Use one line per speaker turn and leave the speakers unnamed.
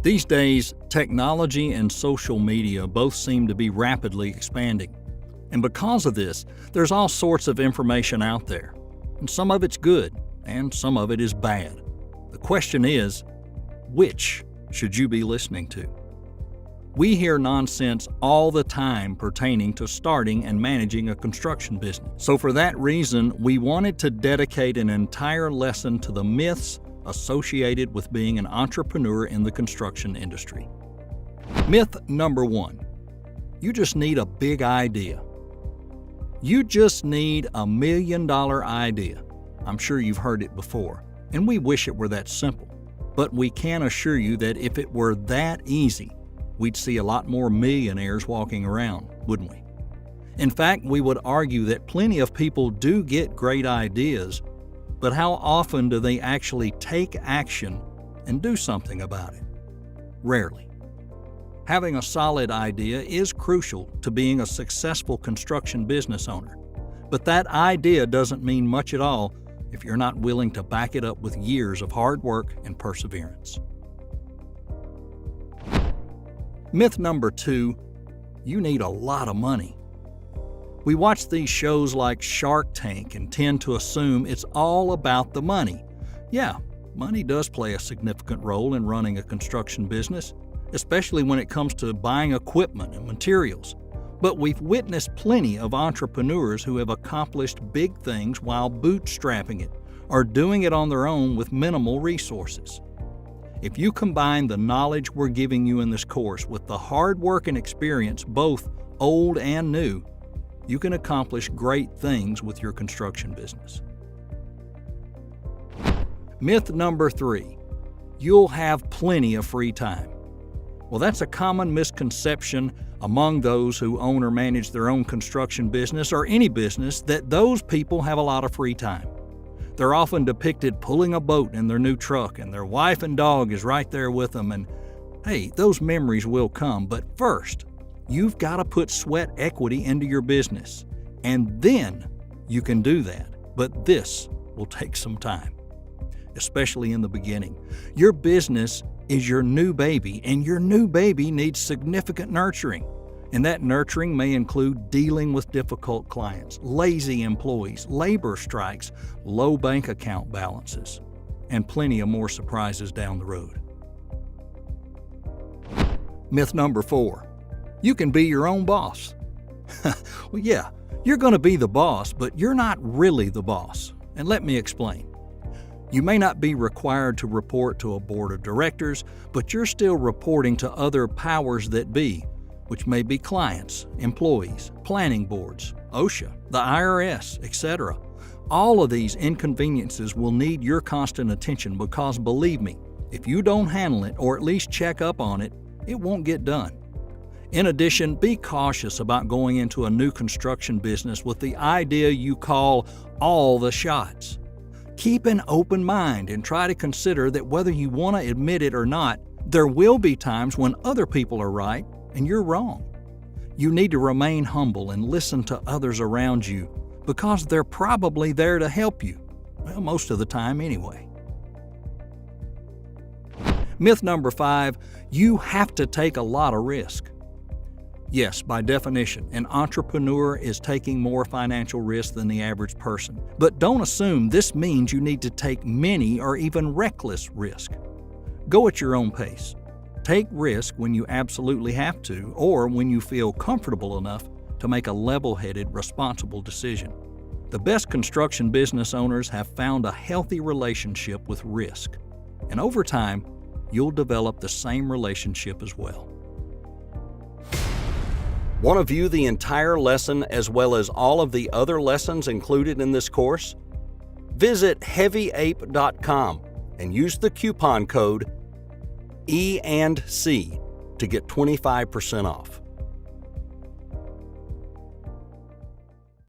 These days, technology and social media both seem to be rapidly expanding. And because of this, there's all sorts of information out there. And some of it's good, and some of it is bad. The question is, which should you be listening to? We hear nonsense all the time pertaining to starting and managing a construction business. So for that reason, we wanted to dedicate an entire lesson to the myths associated with being an entrepreneur in the construction industry. Myth number 1. You just need a big idea. You just need $1 million idea. I'm sure you've heard it before, and we wish it were that simple. But we can assure you that if it were that easy, we'd see a lot more millionaires walking around, wouldn't we? In fact, we would argue that plenty of people do get great ideas, but how often do they actually take action and do something about it? Rarely. Having a solid idea is crucial to being a successful construction business owner, but that idea doesn't mean much at all if you're not willing to back it up with years of hard work and perseverance. Myth number 2, you need a lot of money. We watch these shows like Shark Tank and tend to assume it's all about the money. Yeah, money does play a significant role in running a construction business, especially when it comes to buying equipment and materials. But we've witnessed plenty of entrepreneurs who have accomplished big things while bootstrapping it or doing it on their own with minimal resources. If you combine the knowledge we're giving you in this course with the hard work and experience, both old and new, you can accomplish great things with your construction business. Myth number 3, you'll have plenty of free time. Well, that's a common misconception among those who own or manage their own construction business or any business, that those people have a lot of free time. They're often depicted pulling a boat in their new truck and their wife and dog is right there with them, and hey, those memories will come, but first, you've got to put sweat equity into your business, and then you can do that. But this will take some time, especially in the beginning. Your business is your new baby, and your new baby needs significant nurturing. And that nurturing may include dealing with difficult clients, lazy employees, labor strikes, low bank account balances, and plenty of more surprises down the road. Myth number 4. You can be your own boss. Well, yeah, you're going to be the boss, but you're not really the boss. And let me explain. You may not be required to report to a board of directors, but you're still reporting to other powers that be, which may be clients, employees, planning boards, OSHA, the IRS, etc. All of these inconveniences will need your constant attention because, believe me, if you don't handle it or at least check up on it, it won't get done. In addition, be cautious about going into a new construction business with the idea you call all the shots. Keep an open mind and try to consider that whether you want to admit it or not, there will be times when other people are right and you're wrong. You need to remain humble and listen to others around you because they're probably there to help you. Well, most of the time anyway. Myth number 5, you have to take a lot of risk. Yes, by definition, an entrepreneur is taking more financial risk than the average person. But don't assume this means you need to take many or even reckless risk. Go at your own pace. Take risk when you absolutely have to or when you feel comfortable enough to make a level-headed, responsible decision. The best construction business owners have found a healthy relationship with risk. And over time, you'll develop the same relationship as well. Want to view the entire lesson as well as all of the other lessons included in this course? Visit heavyape.com and use the coupon code EandC to get 25% off.